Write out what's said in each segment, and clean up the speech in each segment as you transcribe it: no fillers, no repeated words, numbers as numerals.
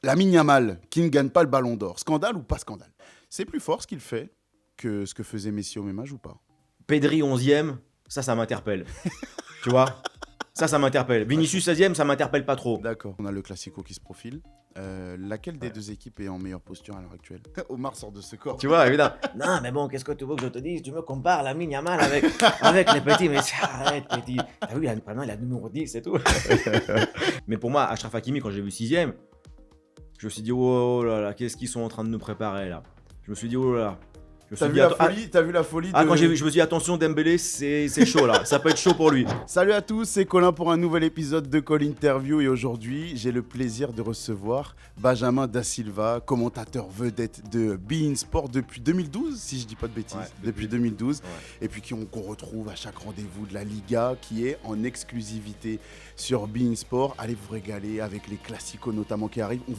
Lamine Yamal, qui ne gagne pas le ballon d'or. Scandale ou pas scandale? C'est plus fort ce qu'il fait que ce que faisait Messi au même âge ou pas? Pedri 11e, ça m'interpelle. Tu vois? Ça m'interpelle. Vinicius 16e, ça m'interpelle pas trop. D'accord. On a le Classico qui se profile. Laquelle des deux équipes est en meilleure posture à l'heure actuelle? Omar sort de ce corps. Tu vois, évidemment. Non, mais bon, qu'est-ce que tu veux que je te dise? Tu me compares Lamine Yamal avec les petits, mais arrête, petit. T'as vu, il a le numéro 10 et tout. Mais pour moi, Achraf Hakimi, quand j'ai vu 6e, je me suis dit, oh là là, qu'est-ce qu'ils sont en train de nous préparer là? Je me suis dit, oh là là. T'as vu la folie quand je me suis dit, attention, Dembélé, c'est chaud là. Ça peut être chaud pour lui. Salut à tous, c'est Colin pour un nouvel épisode de Call Interview. Et aujourd'hui, j'ai le plaisir de recevoir Benjamin Da Silva, commentateur vedette de beIN Sport depuis 2012, si je dis pas de bêtises. Ouais, depuis 2012. Ouais. Et puis qu'on retrouve à chaque rendez-vous de la Liga, qui est en exclusivité sur beIN Sport. Allez vous régaler avec les classicos notamment qui arrivent. On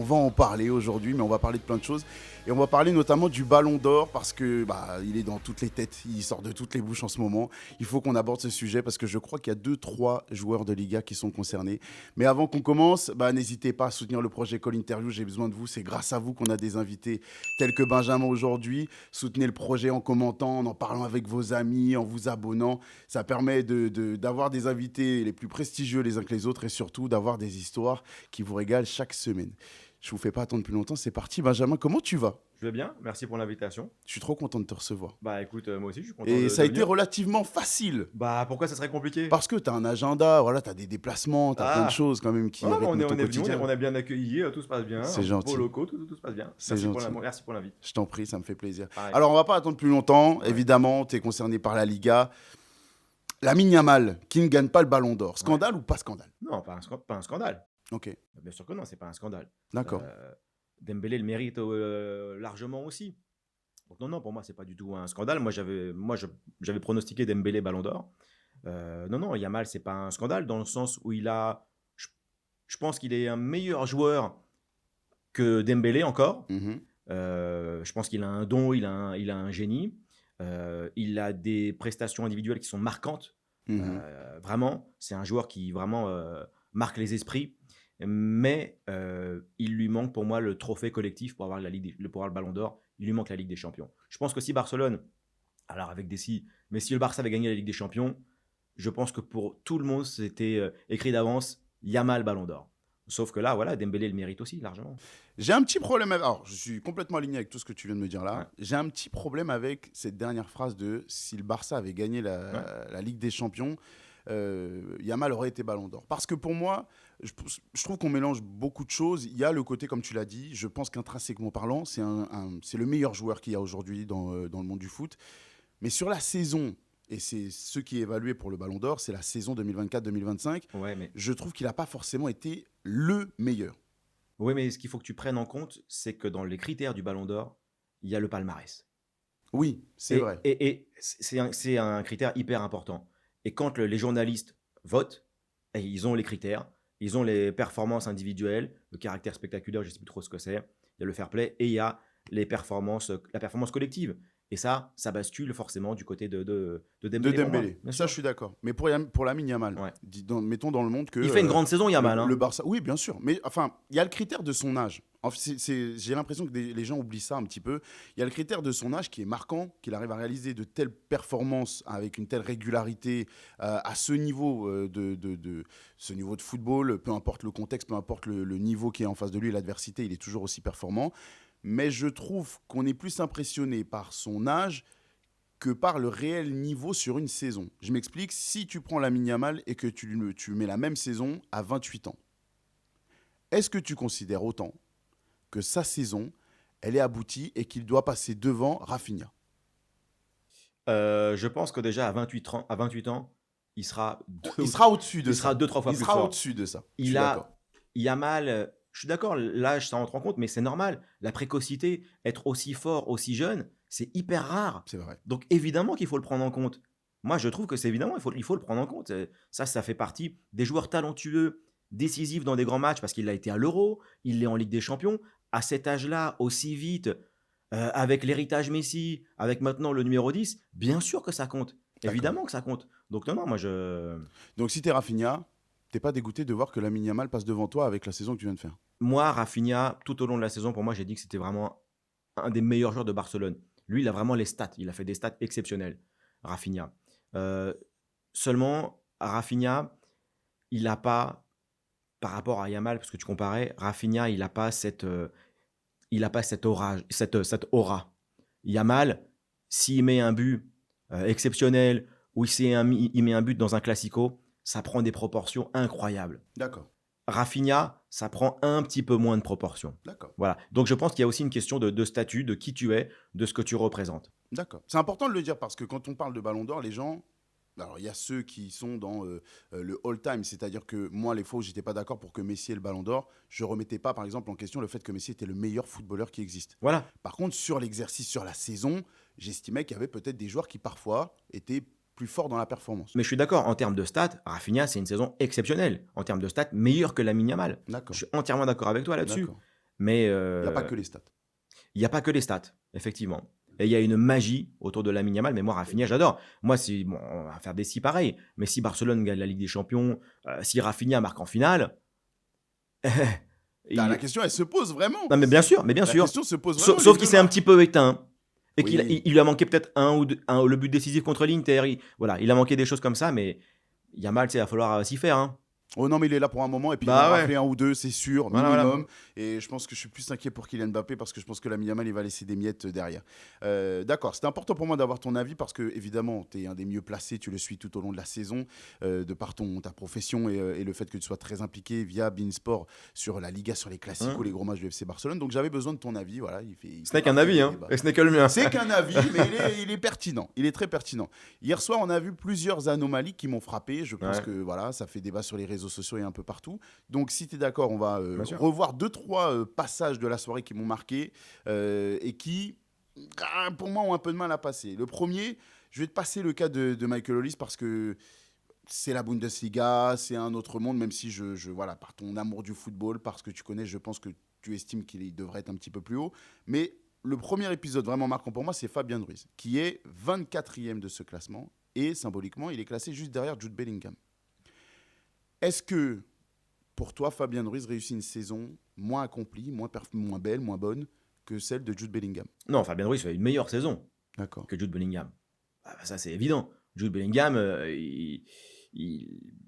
va en parler aujourd'hui, mais on va parler de plein de choses. Et on va parler notamment du Ballon d'Or parce que il est dans toutes les têtes, il sort de toutes les bouches en ce moment. Il faut qu'on aborde ce sujet parce que je crois qu'il y a 2-3 joueurs de Liga qui sont concernés. Mais avant qu'on commence, n'hésitez pas à soutenir le projet Call Interview, j'ai besoin de vous. C'est grâce à vous qu'on a des invités tels que Benjamin aujourd'hui. Soutenez le projet en commentant, en parlant avec vos amis, en vous abonnant. Ça permet d'avoir des invités les plus prestigieux les uns que les autres et surtout d'avoir des histoires qui vous régalent chaque semaine. Je vous fais pas attendre plus longtemps, c'est parti. Benjamin, comment tu vas? Je vais bien, merci pour l'invitation. Je suis trop content de te recevoir. Bah écoute, moi aussi je suis content. Et ça a été venir. relativement facile. Bah pourquoi ça serait compliqué? Parce que tu as un agenda, voilà, tu as des déplacements, tu as plein de choses quand même qui on est venu, quotidien. on est bien accueillis, tout se passe bien. C'est gentil. Beaux locaux, tout se passe bien. C'est gentil. Merci pour l'invite. Je t'en prie, ça me fait plaisir. Pareil. Alors, on va pas attendre plus longtemps. Ouais. Évidemment, tu es concerné par la Liga. Lamine Yamal, qui ne gagne pas le Ballon d'Or. Scandale ou pas scandale? Non, pas un scandale. Ok. Bien sûr que non, c'est pas un scandale. D'accord. Dembélé le mérite largement aussi. Donc non, pour moi, c'est pas du tout un scandale. Moi, j'avais pronostiqué Dembélé Ballon d'Or. Non, Yamal, c'est pas un scandale dans le sens où je pense qu'il est un meilleur joueur que Dembélé encore. Mm-hmm. Je pense qu'il a un don, il a un génie. Il a des prestations individuelles qui sont marquantes. Mm-hmm. Vraiment, c'est un joueur qui vraiment marque les esprits. Mais il lui manque pour moi le trophée collectif pour avoir le Ballon d'Or. Il lui manque la Ligue des Champions. Je pense que si Barcelone, alors avec des si, mais si le Barça avait gagné la Ligue des Champions, je pense que pour tout le monde c'était écrit d'avance Yamal Ballon d'Or. Sauf que là, voilà, Dembélé le mérite aussi largement. J'ai un petit problème. Alors, je suis complètement aligné avec tout ce que tu viens de me dire là. Ouais. J'ai un petit problème avec cette dernière phrase de si le Barça avait gagné la Ligue des Champions. Yamal aurait été Ballon d'Or. Parce que pour moi, je trouve qu'on mélange beaucoup de choses. Il y a le côté, comme tu l'as dit, je pense qu'intrinsèquement parlant, c'est le meilleur joueur qu'il y a aujourd'hui dans le monde du foot. Mais sur la saison, et c'est ce qui est évalué pour le Ballon d'Or, c'est la saison 2024-2025, je trouve qu'il n'a pas forcément été le meilleur. Oui, mais ce qu'il faut que tu prennes en compte, c'est que dans les critères du Ballon d'Or, il y a le palmarès. Oui, c'est vrai. Et c'est un critère hyper important. Et quand les journalistes votent, ils ont les critères, ils ont les performances individuelles, le caractère spectaculaire, je ne sais plus trop ce que c'est, il y a le fair play et il y a la performance collective. Et ça bascule forcément du côté de Dembélé. De Dembélé. Ça, je suis d'accord. Mais pour Lamine Yamal, mettons dans le monde que... Il fait une grande saison, Yamal. Le Barça, oui, bien sûr. Mais enfin, il y a le critère de son âge. J'ai l'impression que les gens oublient ça un petit peu. Il y a le critère de son âge qui est marquant, qu'il arrive à réaliser de telles performances avec une telle régularité à ce niveau ce niveau de football, peu importe le contexte, peu importe le niveau qui est en face de lui, l'adversité, il est toujours aussi performant. Mais je trouve qu'on est plus impressionné par son âge que par le réel niveau sur une saison. Je m'explique, si tu prends Lamine Yamal et que tu mets la même saison à 28 ans, est-ce que tu considères autant que sa saison, elle est aboutie et qu'il doit passer devant Rafinha? Je pense que déjà à 28 ans, il sera au-dessus de ça. Il sera 2-3 fois plus fort. Il sera au-dessus de ça. Yamal, je suis d'accord, l'âge, ça rentre en compte, mais c'est normal. La précocité, être aussi fort, aussi jeune, c'est hyper rare. C'est vrai. Donc évidemment qu'il faut le prendre en compte. Moi, je trouve que c'est évidemment, il faut le prendre en compte. Ça fait partie des joueurs talentueux, décisifs dans des grands matchs, parce qu'il a été à l'Euro, il est en Ligue des Champions. À cet âge-là, aussi vite, avec l'héritage Messi, avec maintenant le numéro 10, bien sûr que ça compte. Évidemment que ça compte. Donc non, moi je... Donc si t'es Rafinha, t'es pas dégoûté de voir que Lamine Yamal passe devant toi avec la saison que tu viens de faire? Moi, Rafinha, tout au long de la saison, pour moi, j'ai dit que c'était vraiment un des meilleurs joueurs de Barcelone. Lui, il a vraiment les stats. Il a fait des stats exceptionnelles, Rafinha. Euh, Seulement, Rafinha, il n'a pas, par rapport à Yamal, parce que tu comparais, Rafinha, il a pas cette aura. Yamal, s'il met un but exceptionnel ou il met un but dans un classico, ça prend des proportions incroyables. D'accord, Rafinha, ça prend un petit peu moins de proportions. d'accord, Voilà. Donc je pense qu'il y a aussi une question de statut, de qui tu es, de ce que tu représentes. d'accord. C'est important de le dire parce que quand on parle de Ballon d'Or, les gens. Alors, il y a ceux qui sont dans le all-time, c'est-à-dire que moi, les fois où j'étais pas d'accord pour que Messi ait le Ballon d'Or, je remettais pas, par exemple, en question le fait que Messi était le meilleur footballeur qui existe. Voilà. Par contre, sur l'exercice, sur la saison, j'estimais qu'il y avait peut-être des joueurs qui parfois étaient plus forts dans la performance. Mais je suis d'accord, en termes de stats, Rafinha, c'est une saison exceptionnelle. En termes de stats, meilleure que Lamine Yamal. D'accord, Je suis entièrement d'accord avec toi là-dessus. d'accord. Mais Il n'y a pas que les stats. il n'y a pas que les stats, effectivement. Et il y a une magie autour de Lamine Yamal. Mais moi, Rafinha, j'adore. Moi, bon, on va faire des si pareils. Mais si Barcelone gagne la Ligue des Champions, si Rafinha marque en finale, La question, elle se pose vraiment. Non, mais bien sûr, La sûr. question se pose vraiment. Sauf qu'il s'est un petit peu éteint. Et Oui. qu'il lui a manqué peut-être le but décisif contre l'Inter. Voilà, il a manqué des choses comme ça, mais Yamal, il va falloir s'y faire. Hein. Oh non, mais il est là pour un moment et puis Bah il va ouais. rappeler un ou deux, c'est sûr, Voilà, minimum. voilà. Et je pense que je suis plus inquiet pour Kylian Mbappé parce que je pense que Lamine Yamal, il va laisser des miettes derrière. D'accord, c'était important pour moi d'avoir ton avis parce que, évidemment, tu es un des mieux placés, tu le suis tout au long de la saison, de par ta profession et le fait que tu sois très impliqué via Beansport sur la Liga, sur les classiques ou les gros matchs du FC Barcelone. Donc j'avais besoin de ton avis. Voilà, Ce n'est qu'un avis, hein. Et ce n'est que le mien. C'est qu'un avis, mais il est pertinent. Il est très pertinent. Hier soir, on a vu plusieurs anomalies qui m'ont frappé. Je pense que voilà, ça fait débat sur les réseaux sociaux et un peu partout. Donc, si tu es d'accord, on va revoir 2-3 passages de la soirée qui m'ont marqué et qui, pour moi, ont un peu de mal à passer. Le premier, je vais te passer le cas de Michael Olise parce que c'est la Bundesliga, c'est un autre monde, même si voilà, par ton amour du football, parce que tu connais, je pense que tu estimes qu'il devrait être un petit peu plus haut. Mais le premier épisode vraiment marquant pour moi, c'est Fabien Ruiz, qui est 24e de ce classement et symboliquement, il est classé juste derrière Jude Bellingham. Est-ce que pour toi, Fabien Ruiz réussit une saison moins accomplie, moins belle, moins bonne que celle de Jude Bellingham? Non, Fabien Ruiz fait une meilleure saison que Jude Bellingham. Ça, c'est évident. Jude Bellingham, je ne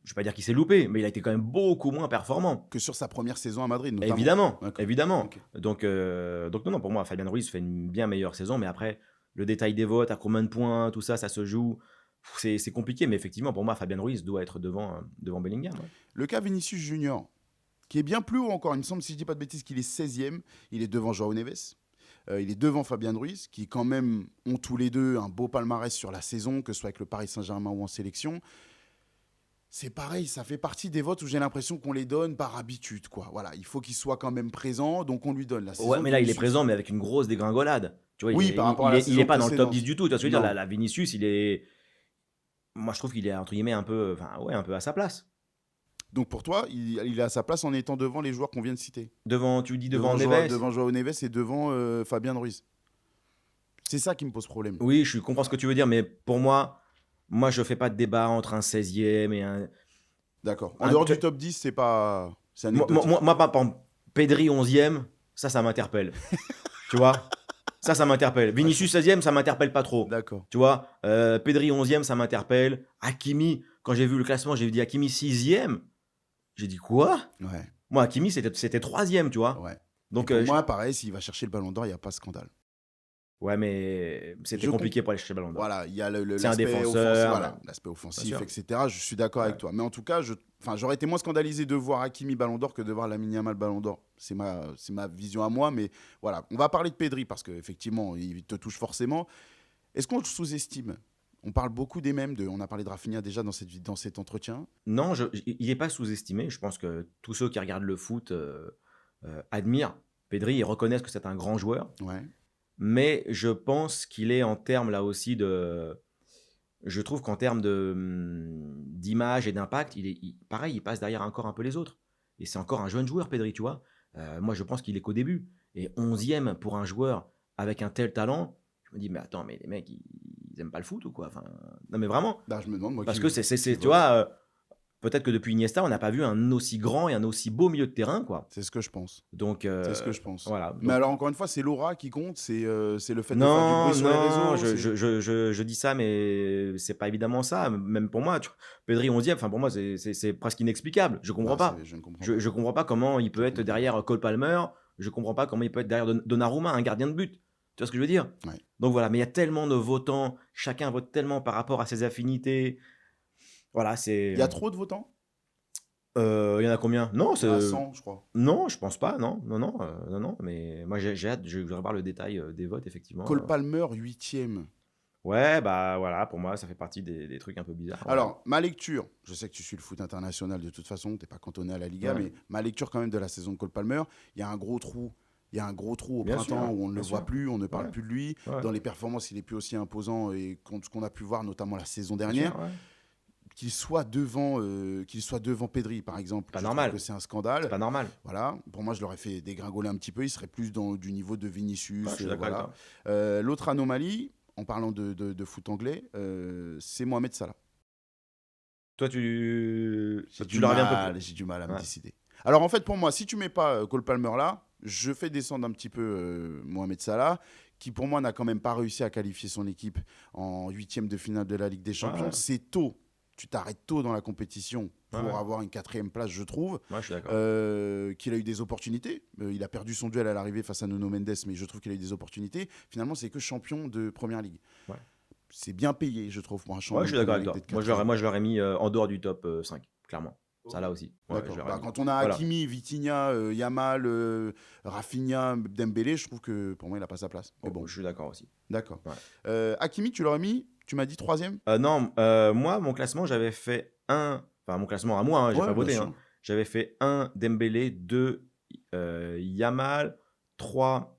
vais pas dire qu'il s'est loupé, mais il a été quand même beaucoup moins performant. Que sur sa première saison à Madrid, notamment. Évidemment. Okay. Donc non, pour moi, Fabien Ruiz fait une bien meilleure saison, mais après, le détail des votes, à combien de points, tout ça, ça se joue. C'est compliqué, mais effectivement, pour moi, Fabien Ruiz doit être devant Bellingham. Ouais. Le cas Vinicius Junior, qui est bien plus haut encore, il me semble, si je ne dis pas de bêtises, qu'il est 16e. Il est devant João Neves. Il est devant Fabien Ruiz, qui quand même ont tous les deux un beau palmarès sur la saison, que ce soit avec le Paris Saint-Germain ou en sélection. C'est pareil, ça fait partie des votes où j'ai l'impression qu'on les donne par habitude, quoi. Voilà, il faut qu'il soit quand même présent, donc on lui donne la saison. Ouais, mais là, il est présent, mais avec une grosse dégringolade. Tu vois, oui, par rapport à la saison il n'est pas dans le top 10 du tout. Tu vois ce que je veux dire, la Vinicius, il est... Moi, je trouve qu'il est, entre guillemets, un peu à sa place. Donc pour toi, il est à sa place en étant devant les joueurs qu'on vient de citer. Tu dis devant Neves. Devant João Neves et devant Fabien Ruiz. C'est ça qui me pose problème. Oui, je comprends ce que tu veux dire, mais pour moi, je ne fais pas de débat entre un 16e et un... D'accord. En dehors du top 10, c'est pas... C'est anecdotique. Moi, par exemple, Pedri 11e, ça m'interpelle. Tu vois, ça m'interpelle. Vinicius 16e, ça m'interpelle pas trop. D'accord. Tu vois, Pedri 11e, ça m'interpelle. Hakimi, quand j'ai vu le classement, j'ai dit Hakimi 6e. J'ai dit quoi? Ouais. Moi, Hakimi, c'était 3e, tu vois. Ouais. Donc, pour moi, pareil, s'il va chercher le Ballon d'Or, il n'y a pas de scandale. Ouais, mais c'était compliqué pour aller chercher le Ballon d'Or. Voilà, il y a c'est un défenseur. L'aspect offensif, etc. Je suis d'accord avec toi. Mais en tout cas, j'aurais été moins scandalisé de voir Hakimi Ballon d'Or que de voir Lamine Yamal Ballon d'Or. C'est ma vision à moi. Mais voilà, on va parler de Pedri parce qu'effectivement, il te touche forcément. Est-ce qu'on le sous-estime? On parle beaucoup des mêmes. On a parlé de Rafinha déjà dans cet entretien. Non, il n'est pas sous-estimé. Je pense que tous ceux qui regardent le foot admirent Pedri et reconnaissent que c'est un grand joueur. Ouais. Mais je pense qu'il est en termes là aussi de... Je trouve qu'en termes d'image et d'impact, pareil, il passe derrière encore un peu les autres. Et c'est encore un jeune joueur, Pedri, tu vois. Moi, je pense qu'il est qu'au début. Et 11e pour un joueur avec un tel talent, je me dis, mais attends, mais les mecs, ils aiment pas le foot ou quoi? Enfin, non, mais vraiment. Bah, je me demande, moi, parce que tu vois, peut-être que depuis Iniesta, on n'a pas vu un aussi grand et un aussi beau milieu de terrain, quoi. C'est ce que je pense. Donc, C'est ce que je pense. voilà. Mais alors, encore une fois, c'est l'aura qui compte, c'est le fait de faire du Non, bruit sur les non, réseaux. je dis ça, mais c'est pas évidemment ça. Même pour moi, Pedri 11e, enfin pour moi, c'est presque inexplicable. Je comprends pas. Je ne comprends pas. Je comprends pas comment il peut Je être comprends derrière Cole Palmer. Je comprends pas comment il peut être derrière Donnarumma, un gardien de but. Tu vois ce que je veux dire? Ouais. Donc voilà, mais il y a tellement de votants, chacun vote tellement par rapport à ses affinités. Voilà, c'est. Il y a trop de votants? Il y en a combien? Non, Il y en a 100, je crois. non, je pense pas. Non, non, non, non, non. Mais moi, j'ai hâte. Je voudrais voir le détail des votes, effectivement. Cole Palmer, 8e. Ouais, bah voilà, pour moi, ça fait partie des trucs un peu bizarres. Ouais. Alors, ma lecture, je sais que tu suis le foot international de toute façon, tu n'es pas cantonné à la Liga, Ouais. mais ma lecture quand même de la saison de Cole Palmer, il y a un gros trou. Il y a un gros trou au Bien printemps sûr, où on ne le bien voit sûr. plus, on ne parle Ouais. plus de lui. Ouais. Dans les performances, il est plus aussi imposant et ce qu'on a pu voir notamment la saison Bien dernière. sûr, ouais. Qu'il soit devant Pedri, par exemple, Pas je normal. trouve que c'est un scandale. C'est pas normal. Voilà, pour moi, je l'aurais fait dégringoler un petit peu. Il serait plus du niveau de Vinicius. Ouais, je suis d'accord voilà. avec toi. L'autre anomalie, en parlant de foot anglais, c'est Mohamed Salah. Toi, tu J'ai l'aurais bien un peu plus. J'ai du mal à me Ouais. décider. Alors en fait, pour moi, si tu mets pas Cole Palmer là, je fais descendre un petit peu Mohamed Salah, qui pour moi n'a quand même pas réussi à qualifier son équipe en 8e de finale de la Ligue des Champions. Ouais. C'est tôt. Tu t'arrêtes tôt dans la compétition pour Ouais. avoir une 4e place, je trouve. Moi, je suis d'accord. Qu'il a eu des opportunités. Il a perdu son duel à l'arrivée face à Nuno Mendes, mais je trouve qu'il a eu des opportunités. Finalement, c'est que champion de Première Ligue. Ouais. C'est bien payé, je trouve, pour un champion Ouais, je suis de d'accord avec Première toi. Ligue Moi, d'être je l'aurais mis en dehors du top 5, clairement. Ça là aussi. Ouais, D'accord. je l'aurais mis. Quand on a Voilà. Hakimi, Vitinha, Yamal, Rafinha, Dembélé, je trouve que pour moi, il n'a pas sa place. Mais bon, Je suis d'accord aussi. d'accord. Ouais. Hakimi, tu l'aurais mis, tu m'as dit 3e? Non, moi, mon classement, j'avais fait un. Enfin, mon classement à moi, hein, j'ai Ouais, pas bien voté. sûr. Hein. J'avais fait 1 Dembélé, 2 Yamal, 3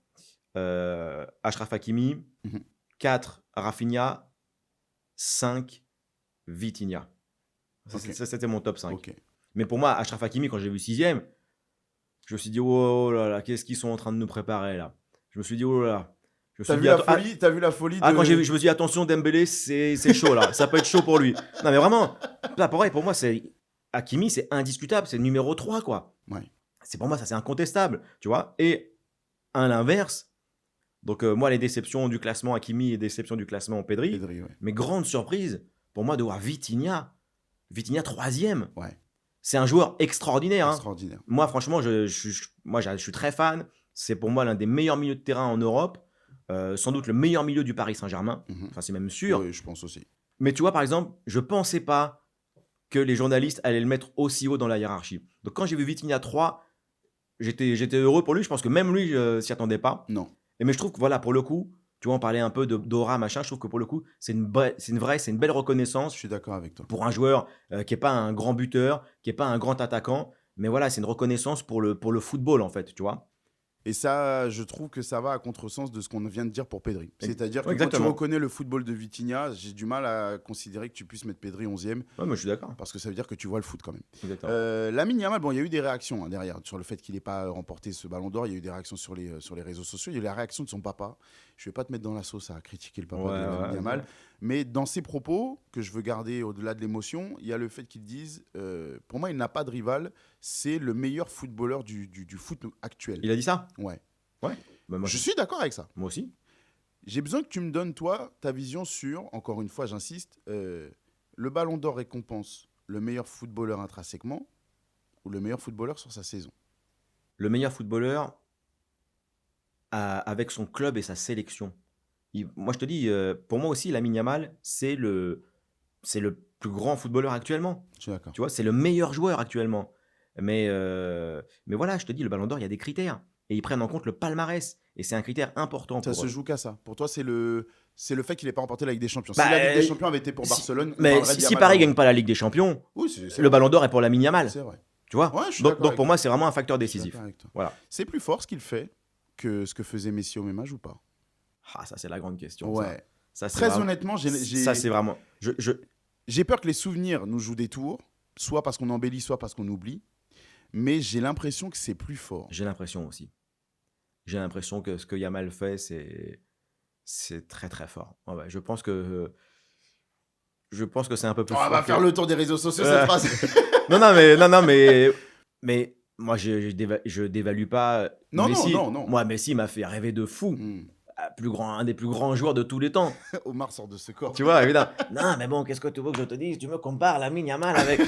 Achraf Hakimi, Mhm. 4 Rafinha, 5 Vitinha. Ok. Ça, c'était mon top 5. Ok. Mais pour moi, Achraf Hakimi, quand j'ai vu 6e, je me suis dit, oh là là, qu'est-ce qu'ils sont en train de nous préparer là? Je me suis dit, oh là là. Je me suis T'as dit, vu la atten- ah, folie? T'as vu la folie ah, de... quand j'ai vu, je me suis dit, attention, Dembélé, c'est chaud là, ça peut être chaud pour lui. Non, mais vraiment, là, pareil, pour moi, Hakimi, c'est indiscutable, c'est le numéro 3, quoi. Ouais. C'est pour moi, ça, c'est incontestable, tu vois. Et à l'inverse, donc moi, les déceptions du classement Hakimi et déceptions du classement Pedri, Pedri, ouais. mais grande surprise, pour moi, de voir Vitinha 3e. Ouais. C'est un joueur extraordinaire. Hein. Extraordinaire. Moi, franchement, je suis très fan. C'est pour moi l'un des meilleurs milieux de terrain en Europe. Sans doute le meilleur milieu du Paris Saint-Germain. Mhm. Enfin, c'est même sûr. Oui, je pense aussi. Mais tu vois, par exemple, je pensais pas que les journalistes allaient le mettre aussi haut dans la hiérarchie. Donc, quand j'ai vu Vitinha 3, j'étais heureux pour lui. Je pense que même lui, s'y attendait pas. Non. Mais je trouve que, voilà, pour le coup, tu vois, on parlait un peu d'aura, machin. Je trouve que pour le coup, c'est une belle reconnaissance Je suis d'accord avec toi. pour un joueur qui n'est pas un grand buteur, qui n'est pas un grand attaquant. Mais voilà, c'est une reconnaissance pour le football, en fait, tu vois. Et ça, je trouve que ça va à contresens de ce qu'on vient de dire pour Pedri. C'est-à-dire que quand tu Exactement. reconnais le football de Vitinha, j'ai du mal à considérer que tu puisses mettre Pedri 11e, Ouais, moi, je suis d'accord. parce que ça veut dire que tu vois le foot quand même. Exactement. Lamine Yamal, bon, il y a eu des réactions hein, derrière sur le fait qu'il n'ait pas remporté ce ballon d'or. Il y a eu des réactions sur les réseaux sociaux. Il y a eu la réaction de son papa. Je ne vais pas te mettre dans la sauce à critiquer le papa de Lamine Yamal. Mais dans ses propos, que je veux garder au-delà de l'émotion, il y a le fait qu'il dise pour moi, il n'a pas de rival. C'est le meilleur footballeur du foot actuel. Il a dit ça? Ouais. Ouais. Bah, moi, Je suis d'accord avec ça. moi aussi. J'ai besoin que tu me donnes, toi, ta vision sur, encore une fois, j'insiste, le ballon d'or récompense le meilleur footballeur intrinsèquement ou le meilleur footballeur sur sa saison. Le meilleur footballeur avec son club et sa sélection. Moi, je te dis, pour moi aussi, Lamine Yamal, c'est le plus grand footballeur actuellement. Je suis d'accord. Tu vois, c'est le meilleur joueur actuellement. Mais voilà, je te dis, le Ballon d'Or, il y a des critères. Et ils prennent en compte le palmarès. Et c'est un critère important Ça pour se eux. joue qu'à ça. Pour toi, c'est le fait qu'il n'ait pas remporté la Ligue des Champions. Bah, si la Ligue des Champions avait été pour Barcelone, on Mais parlerait de si Yamal Paris avant. gagne pas la Ligue des Champions, Oui, c'est le vrai. Ballon d'Or est pour Lamine Yamal. C'est vrai. Tu vois? Ouais, je suis donc d'accord avec pour toi. moi, c'est vraiment un facteur Je suis décisif. d'accord avec toi. Voilà. C'est plus fort ce qu'il fait que ce que faisait Messi au même âge ou pas? Ah, ça, c'est la grande question. Ouais. Ça, c'est Très vraiment- honnêtement, Ça, c'est vraiment. j'ai peur que les souvenirs nous jouent des tours, soit parce qu'on embellit, soit parce qu'on oublie. Mais j'ai l'impression que c'est plus fort. J'ai l'impression aussi. J'ai l'impression que ce que Yamal fait, c'est très très fort. Ouais, je pense que Je pense que c'est un peu plus On fort. va faire le tour des réseaux sociaux, Euh, cette phrase. non, mais moi, je dévalue pas Non, non, Messi. non, non. Moi, Messi m'a fait rêver de fou. Hmm. Un des plus grands joueurs de tous les temps. Omar sort de ce corps. Tu vois, évidemment. Non, mais bon, qu'est-ce que tu veux que je te dise? Tu me compares Lamine Yamal avec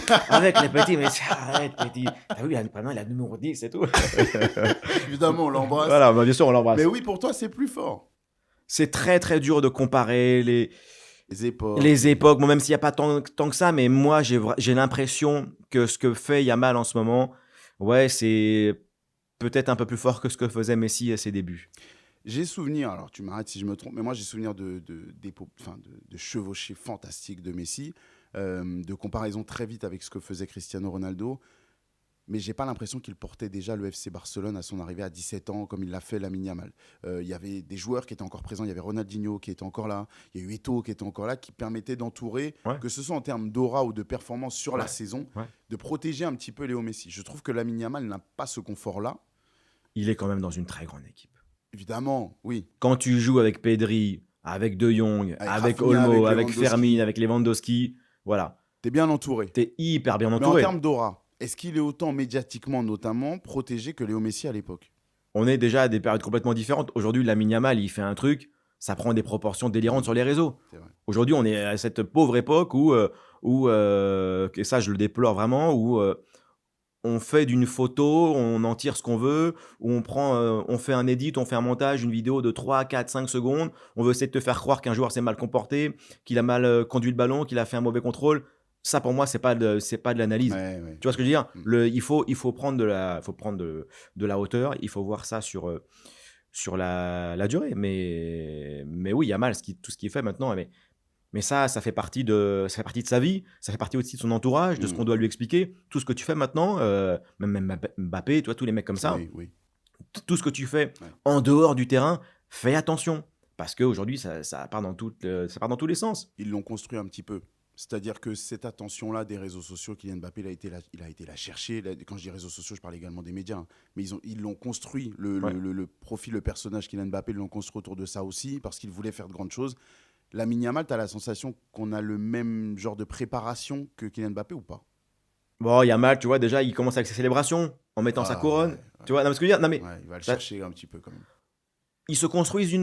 les petits. Mais arrête, petit. T'as vu, il a le numéro 10 c'est tout. Évidemment, on l'embrasse. Voilà, bah, bien sûr, on l'embrasse. Mais oui, pour toi, c'est plus fort. C'est très, très dur de comparer Les époques. les époques. Bon, même s'il n'y a pas tant que ça, mais moi, j'ai l'impression que ce que fait Yamal en ce moment, ouais, c'est peut-être un peu plus fort que ce que faisait Messi à ses débuts. J'ai souvenir, alors tu m'arrêtes si je me trompe, mais moi j'ai souvenir de chevauchées fantastiques de Messi, de comparaison très vite avec ce que faisait Cristiano Ronaldo, mais j'ai pas l'impression qu'il portait déjà le FC Barcelone à son arrivée à 17 ans, comme il l'a fait Lamine Yamal. Il y avait des joueurs qui étaient encore présents, il y avait Ronaldinho qui était encore là, il y a eu Eto'o qui était encore là, qui permettaient d'entourer, Ouais. que ce soit en termes d'aura ou de performance sur la Ouais. saison, Ouais. de protéger un petit peu Léo Messi. Je trouve que Lamine Yamal n'a pas ce confort-là. Il est quand même dans une très grande équipe. Évidemment, oui. Quand tu joues avec Pedri, avec De Jong, avec Rafinha, Olmo, avec avec Lewandowski. Fermin, avec Lewandowski, voilà, T'es bien entouré. t'es hyper bien Mais en entouré. termes d'aura, est-ce qu'il est autant médiatiquement, notamment, protégé que Léo Messi à l'époque? On est déjà à des périodes complètement différentes. Aujourd'hui, Lamine Yamal, il fait un truc, ça prend des proportions délirantes sur les réseaux. C'est vrai. Aujourd'hui, on est à cette pauvre époque et ça, je le déplore vraiment, où on fait d'une photo, on en tire ce qu'on veut, où on fait un edit, on fait un montage, une vidéo de 3, 4, 5 secondes. On veut essayer de te faire croire qu'un joueur s'est mal comporté, qu'il a mal conduit le ballon, qu'il a fait un mauvais contrôle. Ça, pour moi, c'est pas de l'analyse. Ouais. Tu vois ce que je veux dire? Mm. Il faut prendre de la hauteur, il faut voir ça sur la durée. Mais oui, il y a mal tout ce qu'il fait maintenant. Mais ça fait partie de sa vie, ça fait partie aussi de son entourage, de ce qu'on doit lui expliquer. Tout ce que tu fais maintenant, même Mbappé, toi, tous les mecs comme ça, Oui. tout ce que tu fais Ouais. en dehors du terrain, fais attention. Parce qu'aujourd'hui, ça part dans ça part dans tous les sens. Ils l'ont construit un petit peu. C'est-à-dire que cette attention-là des réseaux sociaux, Kylian Mbappé, il a été la chercher. Quand je dis réseaux sociaux, je parle également des médias. Hein. Mais ils l'ont construit. Ouais. Le profil, le personnage Kylian Mbappé, ils l'ont construit autour de ça aussi, parce qu'ils voulaient faire de grandes choses. Lamine Yamal, tu as la sensation qu'on a le même genre de préparation que Kylian Mbappé ou pas? Bon, Yamal, tu vois, déjà, il commence avec ses célébrations, en mettant sa couronne. Ouais. Tu vois, non, parce que non, mais Ouais, il va le ça- chercher un petit peu quand même. ils se construisent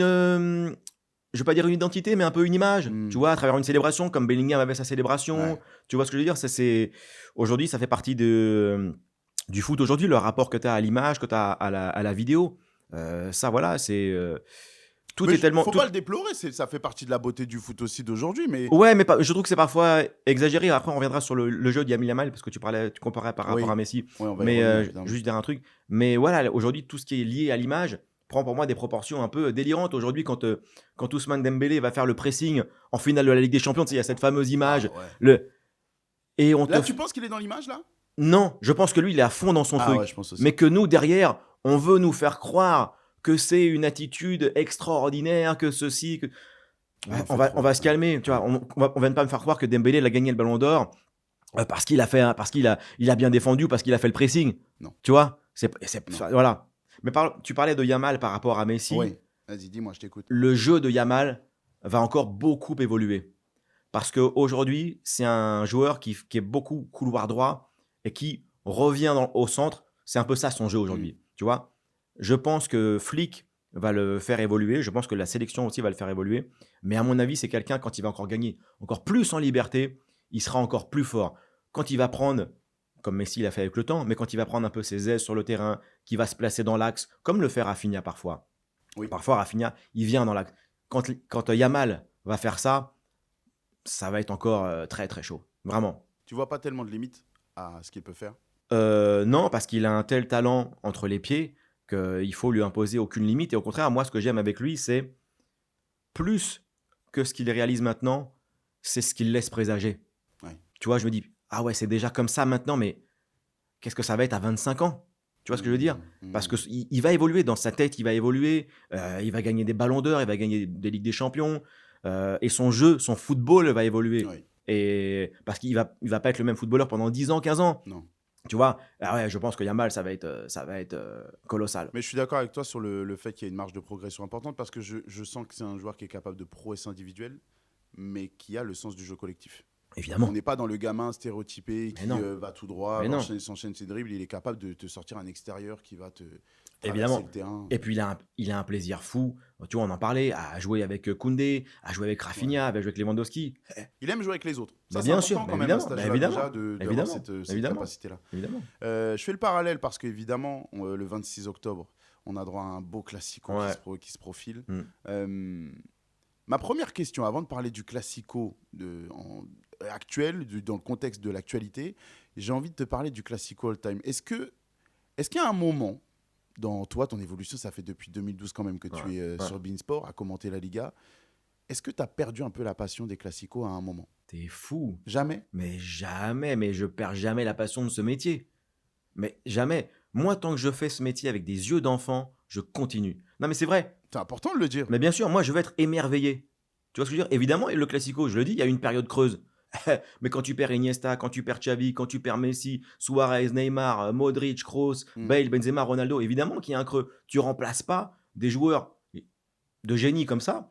je vais pas dire une identité, mais un peu une image. Mm. Tu vois, à travers une célébration, comme Bellingham avait sa célébration. Ouais. Tu vois ce que je veux dire? Aujourd'hui, ça fait partie du foot aujourd'hui, le rapport que tu as à l'image, que tu as à la vidéo. Ça, voilà, tout Mais est tellement. faut pas le déplorer, ça fait partie de la beauté du foot aussi d'aujourd'hui. Mais Ouais, mais je trouve que c'est parfois exagéré. Après, on reviendra sur le jeu d'Yamal Yamal, parce que tu comparais par rapport Oui. à Messi. Ouais, on va y Mais revenir, évidemment. juste dire un truc. Mais voilà, aujourd'hui, tout ce qui est lié à l'image prend pour moi des proportions un peu délirantes. Aujourd'hui, quand Ousmane Dembélé va faire le pressing en finale de la Ligue des Champions, tu sais, il y a cette fameuse image. Ah, ouais. Et Là, tu penses qu'il est dans l'image, là? Non, je pense que lui, il est à fond dans son truc. Ouais, je pense aussi. Mais que nous, derrière, on veut nous faire croire que c'est une attitude extraordinaire, que ceci. Ouais, On va se calmer, tu vois. On va ne pas me faire croire que Dembélé il a gagné le Ballon d'Or parce qu'il a bien défendu, parce qu'il a fait le pressing. Non. Tu vois, Non. voilà. Mais tu parlais de Yamal par rapport à Messi. Oui, vas-y, dis-moi, je t'écoute. Le jeu de Yamal va encore beaucoup évoluer parce qu'aujourd'hui, c'est un joueur qui est beaucoup couloir droit et qui revient au centre. C'est un peu ça son jeu aujourd'hui. Tu vois, je pense que Flick va le faire évoluer. Je pense que la sélection aussi va le faire évoluer. Mais à mon avis, c'est quelqu'un, quand il va encore gagner encore plus en liberté, il sera encore plus fort. Quand il va prendre, comme Messi l'a fait avec le temps, mais quand il va prendre un peu ses aises sur le terrain, qui va se placer dans l'axe, comme le fait Rafinha parfois. Oui. Parfois, Rafinha, il vient dans l'axe. Quand Yamal va faire ça, ça va être encore très très chaud. Vraiment. Tu vois pas tellement de limites à ce qu'il peut faire? Non, parce qu'il a un tel talent entre les pieds qu'il faut lui imposer aucune limite. Et au contraire, moi, ce que j'aime avec lui, c'est plus que ce qu'il réalise maintenant, c'est ce qu'il laisse présager. Ouais. Tu vois, je me dis, ah ouais, c'est déjà comme ça maintenant, mais qu'est-ce que ça va être à 25 ans? Tu vois ce que je veux dire? Parce qu'il va évoluer dans sa tête, il va évoluer, il va gagner des ballons d'or, il va gagner des Ligues des Champions, et son jeu, son football va évoluer. Oui. Et parce qu'il va pas être le même footballeur pendant 10 ans, 15 ans. Non. Tu vois, ah ouais, je pense que Yamal, ça va être colossal. Mais je suis d'accord avec toi sur le fait qu'il y a une marge de progression importante parce que je sens que c'est un joueur qui est capable de prouesses individuelles, mais qui a le sens du jeu collectif. Évidemment. On n'est pas dans le gamin stéréotypé qui va tout droit, Mais non. s'enchaîne ses dribbles. Il est capable de te sortir un extérieur qui va te traverser Évidemment. le terrain. Et puis il a un plaisir fou. Tu vois, on en parlait, à jouer avec Koundé, à jouer avec Rafinha, à jouer avec Lewandowski. Il aime jouer avec les autres. Ça, Bah, c'est bien important sûr, quand mais même à évidemment, cet bah, âge-là, évidemment, déjà d'avoir évidemment, cette évidemment. capacité-là. Évidemment. Je fais le parallèle parce qu'évidemment, le 26 octobre, on a droit à un beau classico qui se profile. Ma première question, avant de parler du classico actuel, dans le contexte de l'actualité, j'ai envie de te parler du classico all-time. Est-ce qu'il y a un moment, dans toi, ton évolution, ça fait depuis 2012 quand même que tu es sur Beansport, à commenter la Liga, est-ce que tu as perdu un peu la passion des classicos à un moment? T'es fou. Jamais? Mais jamais, mais je perds jamais la passion de ce métier. Mais jamais. Moi, tant que je fais ce métier avec des yeux d'enfant, je continue. Non, mais c'est vrai. C'est important de le dire. Mais bien sûr, moi, je vais être émerveillé. Tu vois ce que je veux dire? Évidemment, le Classico, je le dis, il y a une période creuse. Mais quand tu perds Iniesta, quand tu perds Xavi, quand tu perds Messi, Suarez, Neymar, Modric, Kroos, Bale, Benzema, Ronaldo, évidemment qu'il y a un creux. Tu remplaces pas des joueurs de génie comme ça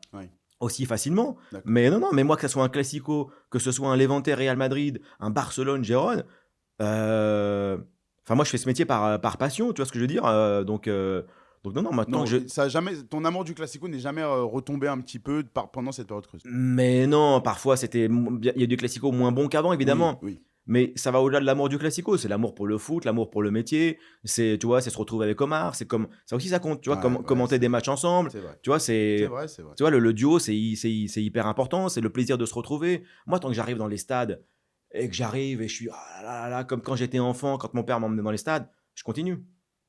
aussi facilement. Mais non, mais moi, que ce soit un Classico, que ce soit un Levante Real Madrid, un Barcelone Gérone, moi, je fais ce métier par passion, tu vois ce que je veux dire? Donc non, maintenant ton amour du Classico n'est jamais retombé un petit peu pendant cette période creuse. Mais non, parfois, il y a des Classicos moins bons qu'avant, évidemment. Oui. Mais ça va au-delà de l'amour du Classico. C'est l'amour pour le foot, l'amour pour le métier. C'est se retrouver avec Omar. C'est comme ça aussi, ça compte. Tu vois, commenter des matchs ensemble. C'est vrai. Tu vois, c'est vrai. Tu vois, le duo, c'est hyper important. C'est le plaisir de se retrouver. Moi, tant que j'arrive dans les stades et que j'arrive et je suis comme quand j'étais enfant, quand mon père m'emmenait dans les stades, je continue.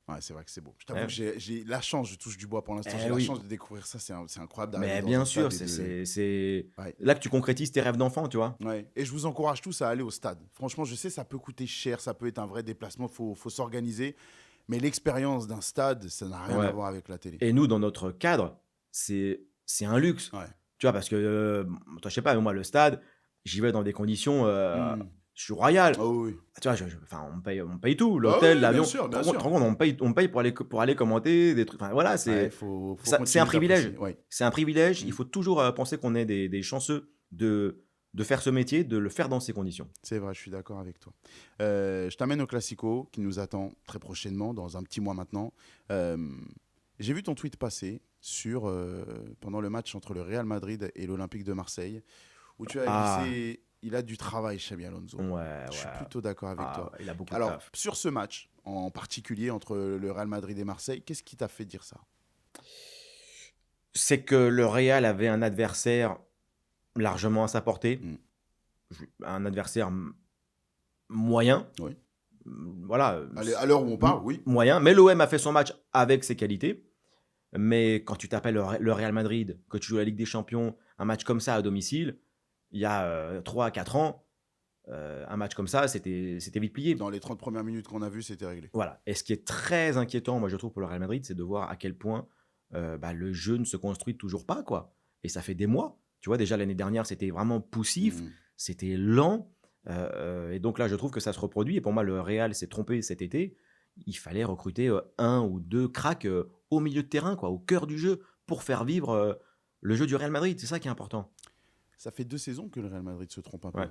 Ouais, c'est vrai que c'est beau. Je t'avoue que j'ai la chance, je touche du bois pour l'instant, j'ai la chance de découvrir ça, c'est incroyable. Mais bien sûr, c'est là que tu concrétises tes rêves d'enfant, tu vois. Ouais. Et je vous encourage tous à aller au stade. Franchement, je sais, ça peut coûter cher, ça peut être un vrai déplacement, faut s'organiser. Mais l'expérience d'un stade, ça n'a rien à voir avec la télé. Et nous, dans notre cadre, c'est un luxe. Tu vois, parce que, toi, je sais pas, mais moi, le stade, j'y vais dans des conditions... Je suis royal. Oh oui. Tu vois, on paye tout. L'hôtel, l'avion. Bien sûr. On paye pour aller commenter des trucs. Enfin, voilà, c'est un privilège. C'est un privilège. Il faut toujours penser qu'on est des chanceux de faire ce métier, de le faire dans ces conditions. C'est vrai, je suis d'accord avec toi. Je t'amène au Classico qui nous attend très prochainement, dans un petit mois maintenant. J'ai vu ton tweet passer pendant le match entre le Real Madrid et l'Olympique de Marseille, où tu as glissé... Il a du travail, Xabi Alonso. Je suis plutôt d'accord avec toi. Il a beaucoup Alors, de taf. sur ce match, en particulier entre le Real Madrid et Marseille, qu'est-ce qui t'a fait dire ça? C'est que le Real avait un adversaire largement à sa portée. Un adversaire moyen. Oui. Voilà. À l'heure où on parle, oui. Moyen. Mais l'OM a fait son match avec ses qualités. Mais quand tu t'appelles le Real Madrid, que tu joues la Ligue des Champions, un match comme ça à domicile... Il y a 3 à 4 ans, un match comme ça, c'était vite plié. Dans les 30 premières minutes qu'on a vues, c'était réglé. Voilà. Et ce qui est très inquiétant, moi je trouve, pour le Real Madrid, c'est de voir à quel point le jeu ne se construit toujours pas, quoi. Et ça fait des mois. Tu vois, déjà l'année dernière, c'était vraiment poussif, c'était lent. Et donc là, je trouve que ça se reproduit. Et pour moi, le Real s'est trompé cet été. Il fallait recruter 1 ou 2 cracks au milieu de terrain, quoi, au cœur du jeu, pour faire vivre le jeu du Real Madrid. C'est ça qui est important. Ça fait 2 saisons que le Real Madrid se trompe un peu.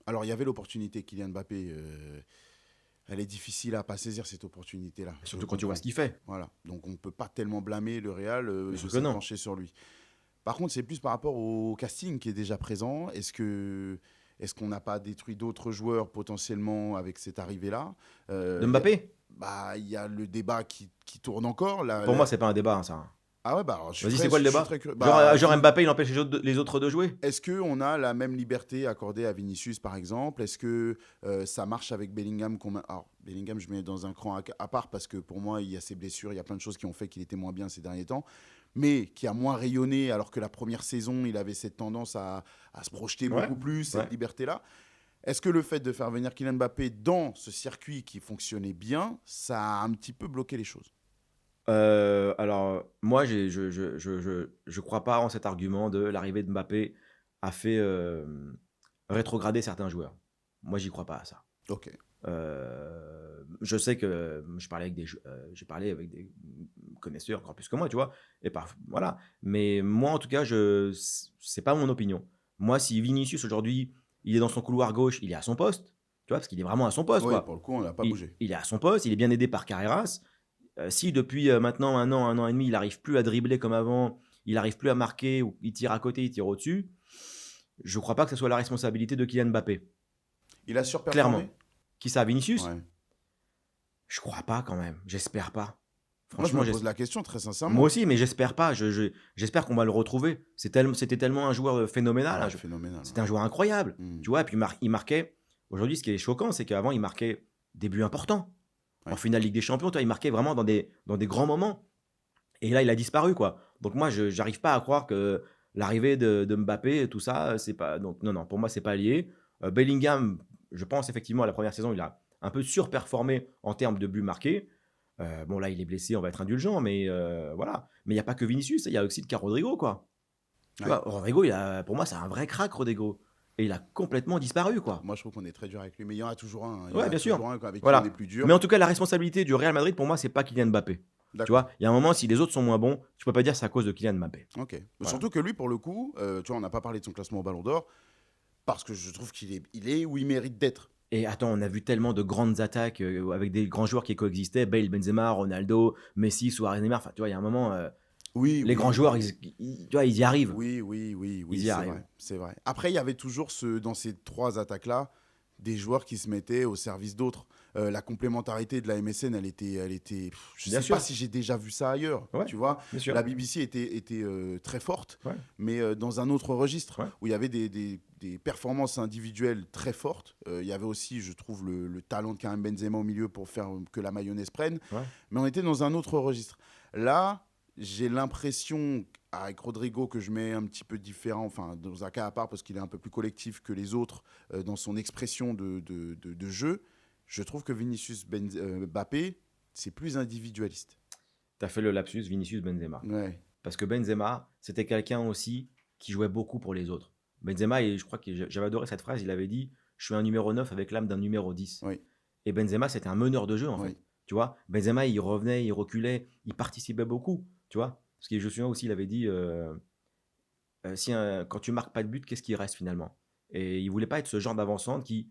Alors, il y avait l'opportunité, Kylian Mbappé. Elle est difficile à ne pas saisir, cette opportunité-là. Surtout quand tu vois ce qu'il fait. Voilà. Donc, on ne peut pas tellement blâmer le Real de se pencher sur lui. Par contre, c'est plus par rapport au casting qui est déjà présent. Est-ce qu'on n'a pas détruit d'autres joueurs potentiellement avec cette arrivée-là de Mbappé? Il y a le débat qui tourne encore. Pour moi, ce n'est pas un débat, ça. Ah ouais, vas-y, c'est quoi le débat? Genre Mbappé, il empêche les autres de jouer? Est-ce qu'on a la même liberté accordée à Vinicius, par exemple? Est-ce que ça marche avec Bellingham? Alors, Bellingham, je mets dans un cran à part parce que pour moi, il y a ses blessures, il y a plein de choses qui ont fait qu'il était moins bien ces derniers temps, mais qui a moins rayonné alors que la première saison, il avait cette tendance à se projeter beaucoup plus, cette liberté-là. Est-ce que le fait de faire venir Kylian Mbappé dans ce circuit qui fonctionnait bien, ça a un petit peu bloqué les choses? Alors, moi, je crois pas en cet argument de l'arrivée de Mbappé a fait rétrograder certains joueurs. Moi, j'y crois pas à ça. Ok. Je sais que j'ai parlé avec des connaisseurs encore plus que moi, tu vois. Et voilà. Mais moi, en tout cas, c'est pas mon opinion. Moi, si Vinicius aujourd'hui, il est dans son couloir gauche, il est à son poste, tu vois, parce qu'il est vraiment à son poste, Oui, quoi. pour le coup, on n'a pas Il, bougé. il est à son poste, il est bien aidé par Carreras. Si depuis maintenant un an et demi, il n'arrive plus à dribbler comme avant, il n'arrive plus à marquer, ou il tire à côté, il tire au-dessus, je ne crois pas que ce soit la responsabilité de Kylian Mbappé. Il a surperformé. Clairement. Qui ça, Vinicius? Ouais. Je crois pas quand même. J'espère pas. Moi, je Franchement, me pose la question très moi sincèrement. aussi, mais j'espère pas. J'espère qu'on va le retrouver. C'était tellement un joueur phénoménal. Ah, Hein. phénoménal. C'était un joueur incroyable. Mm. Tu vois, et puis il marquait. Aujourd'hui, ce qui est choquant, c'est qu'avant, il marquait des buts importants. Ouais. En finale Ligue des Champions, toi, il marquait vraiment dans des grands moments. Et là, il a disparu, quoi. Donc moi, je n'arrive pas à croire que l'arrivée de Mbappé, tout ça, c'est pas. Donc non, pour moi, c'est pas lié. Bellingham, je pense effectivement, la première saison, il a un peu surperformé en termes de buts marqués. Bon, là, il est blessé, on va être indulgent, mais voilà. Mais il n'y a pas que Vinicius, il y a aussi le cas Rodrigo, quoi. Tu vois, Rodrigo, pour moi, c'est un vrai crack, Rodrigo. Et il a complètement disparu, quoi. Moi, je trouve qu'on est très dur avec lui, mais il y en a toujours un. Ouais, bien sûr. Avec Voilà. qui on est plus dur. Mais en tout cas, la responsabilité du Real Madrid, pour moi, c'est pas Kylian Mbappé. Tu vois, il y a un moment, si les autres sont moins bons, tu peux pas dire que c'est à cause de Kylian Mbappé. Ok. Voilà. Surtout que lui, pour le coup, tu vois, on n'a pas parlé de son classement au Ballon d'Or, parce que je trouve qu'il est où il mérite d'être. Et attends, on a vu tellement de grandes attaques avec des grands joueurs qui coexistaient, Bale, Benzema, Ronaldo, Messi, Suarez, Neymar. Enfin, tu vois, il y a un moment, les grands joueurs, tu vois, ils y arrivent. Oui, Ils y arrivent. c'est vrai. Après, il y avait toujours dans ces trois attaques-là, des joueurs qui se mettaient au service d'autres. La complémentarité de la MSN, elle était je ne sais pas si j'ai déjà vu ça ailleurs. Ouais, tu vois, bien sûr. la BBC était très forte, Ouais. mais dans un autre registre, Ouais. où il y avait des performances individuelles très fortes. Il y avait aussi, je trouve, le talent de Karim Benzema au milieu pour faire que la mayonnaise prenne. Ouais. Mais on était dans un autre registre. Là, j'ai l'impression, avec Rodrigo, que je mets un petit peu différent, enfin, dans un cas à part, parce qu'il est un peu plus collectif que les autres dans son expression de jeu. Je trouve que Vinicius Mbappé, c'est plus individualiste. Tu as fait le lapsus Vinicius Benzema. Ouais. Parce que Benzema, c'était quelqu'un aussi qui jouait beaucoup pour les autres. Benzema, et je crois que j'avais adoré cette phrase, il avait dit « Je suis un numéro 9 avec l'âme d'un numéro 10 Oui. ». Et Benzema, c'était un meneur de jeu, en fait. Tu vois, Benzema, il revenait, il reculait, il participait beaucoup. Tu vois, parce que je me souviens aussi, il avait dit quand tu marques pas de but, qu'est-ce qui reste finalement? Et il voulait pas être ce genre d'avancante qui,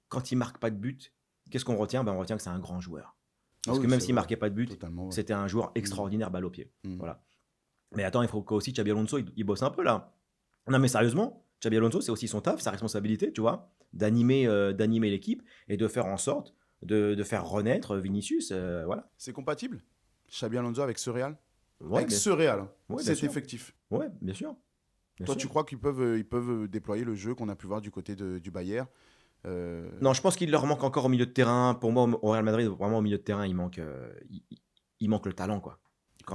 quand il marque pas de but, qu'est-ce qu'on retient? On retient que c'est un grand joueur. Parce que même s'il marquait pas de but, c'était un joueur extraordinaire balle au pied. Voilà. Mais attends, il faut qu'aussi Xabi Alonso, il bosse un peu là. Non mais sérieusement, Xabi Alonso, c'est aussi son taf, sa responsabilité, tu vois, d'animer l'équipe et de faire en sorte de faire renaître Vinicius. Voilà. C'est compatible, Xabi Alonso avec ce Real? Ouais, avec ce Real, ouais, c'est effectif. Ouais, bien sûr. Toi, tu crois qu'ils peuvent déployer le jeu qu'on a pu voir du côté du Bayern? Non, je pense qu'il leur manque encore au milieu de terrain. Pour moi, au Real Madrid, vraiment au milieu de terrain, il manque le talent, quoi.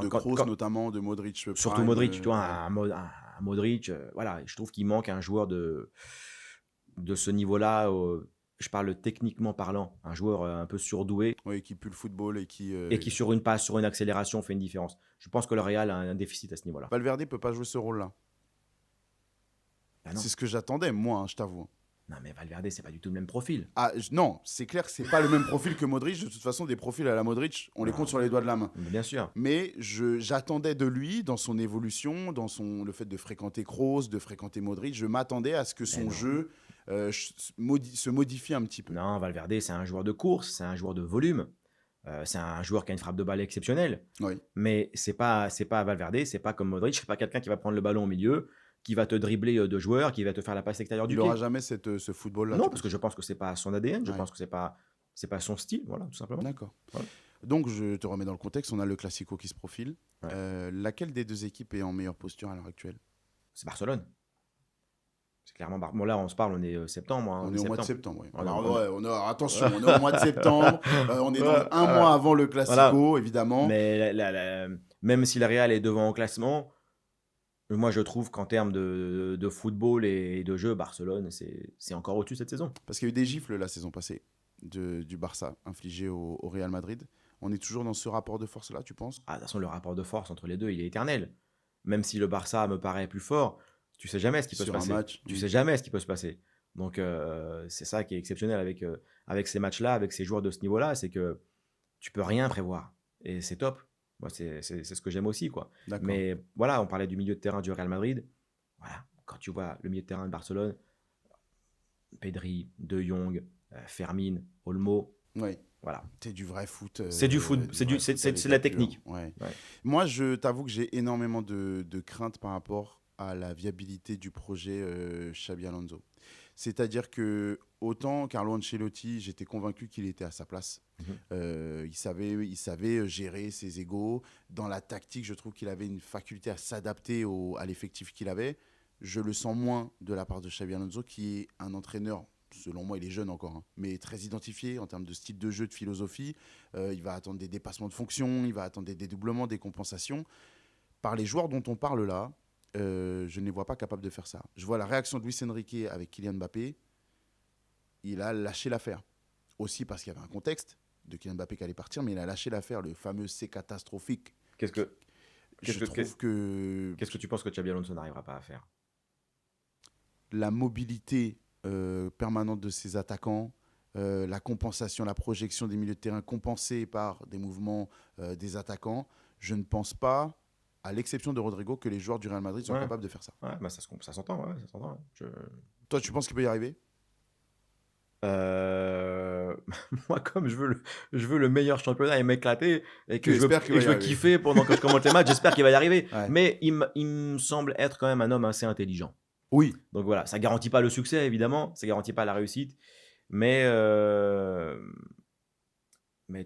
De Kroos notamment, de Modric. Surtout Prime, Modric, tu vois, un Modric. Voilà, je trouve qu'il manque un joueur de ce niveau-là. Je parle techniquement parlant, un joueur un peu surdoué. Oui, qui pue le football et qui sur une passe, sur une accélération, fait une différence. Je pense que le Real a un déficit à ce niveau-là. Valverde peut pas jouer ce rôle-là. C'est ce que j'attendais, moi, je t'avoue. Non, mais Valverde, c'est pas du tout le même profil. Non, c'est clair que c'est pas le même profil que Modric. De toute façon, des profils à la Modric, on les compte sur les doigts de la main. Bien sûr. Mais j'attendais de lui, dans son évolution, dans le fait de fréquenter Kroos, de fréquenter Modric, je m'attendais à ce que son jeu se modifie un petit peu. Non, Valverde, c'est un joueur de course, c'est un joueur de volume. C'est un joueur qui a une frappe de balle exceptionnelle. Oui. Mais c'est pas Valverde, c'est pas comme Modric, c'est pas quelqu'un qui va prendre le ballon au milieu, qui va te dribbler deux joueurs, qui va te faire la passe extérieure du pied. Il n'aura jamais ce football-là. Non, parce que je pense que c'est pas son ADN, je pense que c'est pas son style, voilà, tout simplement. D'accord. Voilà. Donc, je te remets dans le contexte, on a le Classico qui se profile. Ouais. Laquelle des deux équipes est en meilleure posture à l'heure actuelle? C'est Barcelone. C'est clairement bon, là, on se parle, on est septembre. On est au mois de septembre, oui. Attention, on est au mois de septembre. On est dans un mois avant le Classico, évidemment. Mais même si le Real est devant au classement, moi, je trouve qu'en termes de football et de jeu, Barcelone, c'est encore au-dessus cette saison. Parce qu'il y a eu des gifles la saison passée du Barça infligées au Real Madrid. On est toujours dans ce rapport de force-là, tu penses? De toute façon, le rapport de force entre les deux, il est éternel. Même si le Barça me paraît plus fort, tu sais jamais ce qui peut se passer. Tu sais jamais ce qui peut se passer. Donc, c'est ça qui est exceptionnel avec ces matchs-là, avec ces joueurs de ce niveau-là, c'est que tu peux rien prévoir. Et c'est top. Moi, c'est ce que j'aime aussi, quoi. Mais voilà, on parlait du milieu de terrain du Real Madrid. Voilà, quand tu vois le milieu de terrain de Barcelone, Pedri, De Jong, Fermin, Olmo, Oui. voilà. C'est du vrai foot. C'est du foot, c'est de la technique. Ouais. Ouais. Moi, je t'avoue que j'ai énormément de craintes par rapport à la viabilité du projet Xabi Alonso. C'est-à-dire que autant Carlo Ancelotti, j'étais convaincu qu'il était à sa place. Il savait gérer ses égos. Dans la tactique, je trouve qu'il avait une faculté à s'adapter à l'effectif qu'il avait. Je le sens moins de la part de Xabi Alonso, qui est un entraîneur, selon moi, il est jeune encore, hein, mais très identifié en termes de style de jeu, de philosophie. Il va attendre des dépassements de fonction, il va attendre des dédoublements, des compensations. Par les joueurs dont on parle là, je ne les vois pas capables de faire ça. Je vois la réaction de Luis Enrique avec Kylian Mbappé. Il a lâché l'affaire. Aussi parce qu'il y avait un contexte de Kylian Mbappé qui allait partir, mais il a lâché l'affaire, le fameux C catastrophique. Qu'est-ce que tu penses que Xabi Alonso n'arrivera pas à faire? La mobilité permanente de ses attaquants, la compensation, la projection des milieux de terrain compensée par des mouvements des attaquants. Je ne pense pas, à l'exception de Rodrigo, que les joueurs du Real Madrid sont capables de faire ça. Ouais, bah ça s'entend. Ouais, ça s'entend. Toi, tu penses qu'il peut y arriver? Moi, comme je veux le meilleur championnat et m'éclater et que je veux kiffer pendant que je commente les matchs, j'espère qu'il va y arriver. Ouais. Mais il me semble être quand même un homme assez intelligent. Oui. Donc voilà, ça garantit pas le succès évidemment, ça garantit pas la réussite, mais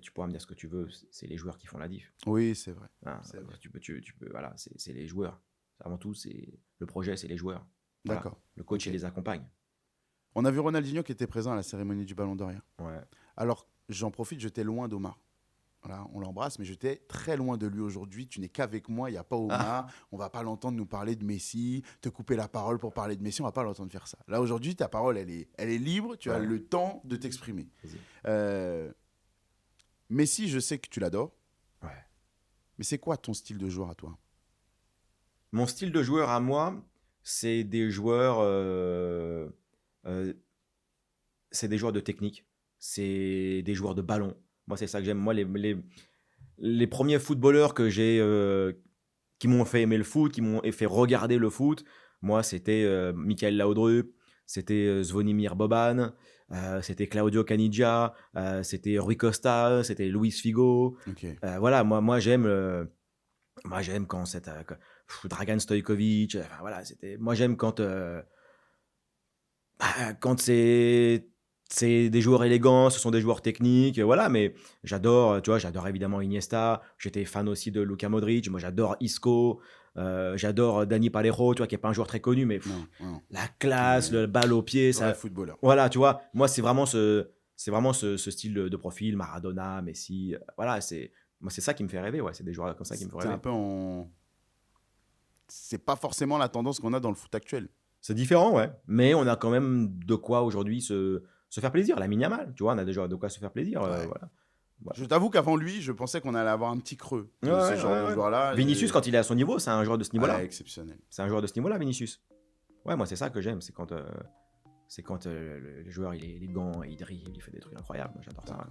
tu pourras me dire ce que tu veux, c'est les joueurs qui font la diff. Oui, c'est vrai. Ah, c'est vrai. Tu peux, voilà, c'est les joueurs. Avant tout, c'est le projet, c'est les joueurs. Voilà. D'accord. Le coach, il les accompagne. On a vu Ronaldinho qui était présent à la cérémonie du Ballon d'Or. Ouais. Alors, j'en profite, j'étais loin d'Omar. Voilà, on l'embrasse, mais j'étais très loin de lui aujourd'hui. Tu n'es qu'avec moi, il n'y a pas Omar. On ne va pas l'entendre nous parler de Messi, te couper la parole pour parler de Messi, on ne va pas l'entendre faire ça. Là, aujourd'hui, ta parole, elle est libre, tu as le temps de t'exprimer. Messi, je sais que tu l'adores. Ouais. Mais c'est quoi ton style de joueur à toi? Mon style de joueur à moi, c'est des joueurs... c'est des joueurs de technique, c'est des joueurs de ballon. Moi, c'est ça que j'aime. Moi, les premiers footballeurs que qui m'ont fait aimer le foot, qui m'ont fait regarder le foot, moi, c'était Michael Laudrup, c'était Zvonimir Boban, c'était Claudio Caniggia, c'était Rui Costa, c'était Luis Figo. Okay. Voilà, moi j'aime quand c'est Dragan Stojkovic. Voilà, moi, j'aime quand c'est des joueurs élégants, ce sont des joueurs techniques, voilà, mais j'adore évidemment Iniesta, j'étais fan aussi de Luka Modric, moi j'adore Isco, j'adore Dani Parejo, tu vois, qui n'est pas un joueur très connu, mais non. La classe, le balle au pied, ça. Footballeur. Voilà, tu vois, moi c'est vraiment ce style de profil, Maradona, Messi, voilà, moi c'est ça qui me fait rêver, ouais, c'est des joueurs comme ça qui me font rêver. C'est pas forcément la tendance qu'on a dans le foot actuel. C'est différent, ouais, mais on a quand même de quoi aujourd'hui se faire plaisir. Lamine Yamal, tu vois, on a déjà de quoi se faire plaisir. Ouais. Voilà. Je t'avoue qu'avant lui, je pensais qu'on allait avoir un petit creux de ce genre de joueur-là. Vinicius, quand il est à son niveau, c'est un joueur de ce niveau-là. Exceptionnel. C'est un joueur de ce niveau-là, Vinicius. Ouais, moi, c'est ça que j'aime. C'est quand le joueur, il est élégant, il dribble, il fait des trucs incroyables. Moi, j'adore ça.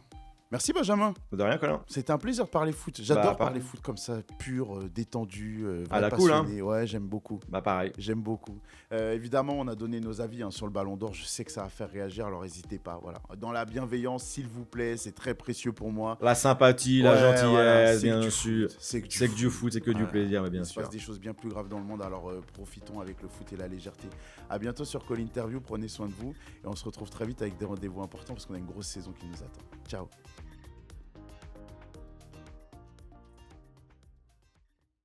Merci Benjamin. De rien, Colin. C'était un plaisir de parler foot. J'adore parler foot comme ça, pur, détendu, vrai passionné. Cool, hein. Ouais, j'aime beaucoup. Bah pareil. J'aime beaucoup. Évidemment, on a donné nos avis sur le Ballon d'Or. Je sais que ça va faire réagir, alors n'hésitez pas. Voilà. Dans la bienveillance, s'il vous plaît, c'est très précieux pour moi. La sympathie, la gentillesse, bien sûr. C'est que du foot, c'est que du plaisir, mais bien sûr. Il se passe des choses bien plus graves dans le monde, alors profitons avec le foot et la légèreté. À bientôt sur Call Interview. Prenez soin de vous et on se retrouve très vite avec des rendez-vous importants parce qu'on a une grosse saison qui nous attend. Ciao.